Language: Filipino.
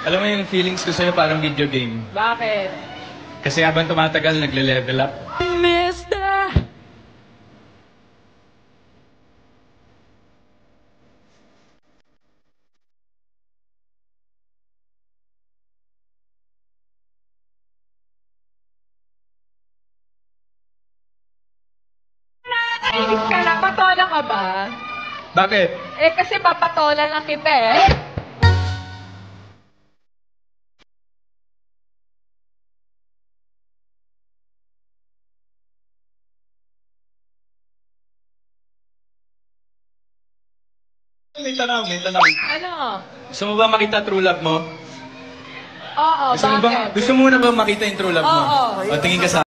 Alam mo yung feelings ko sa'yo parang video game. Bakit? Kasi habang tumatagal, nagle-level up. Mister! Nainig ka na, patola ka ba? Bakit? Eh kasi papatola lang kita eh. May tanong, may tanong. Ano? Gusto mo ba makita true love mo? Oo, Gusto mo bakit? gusto mo na ba makita yung true love mo? Oo. O, tingin ka sa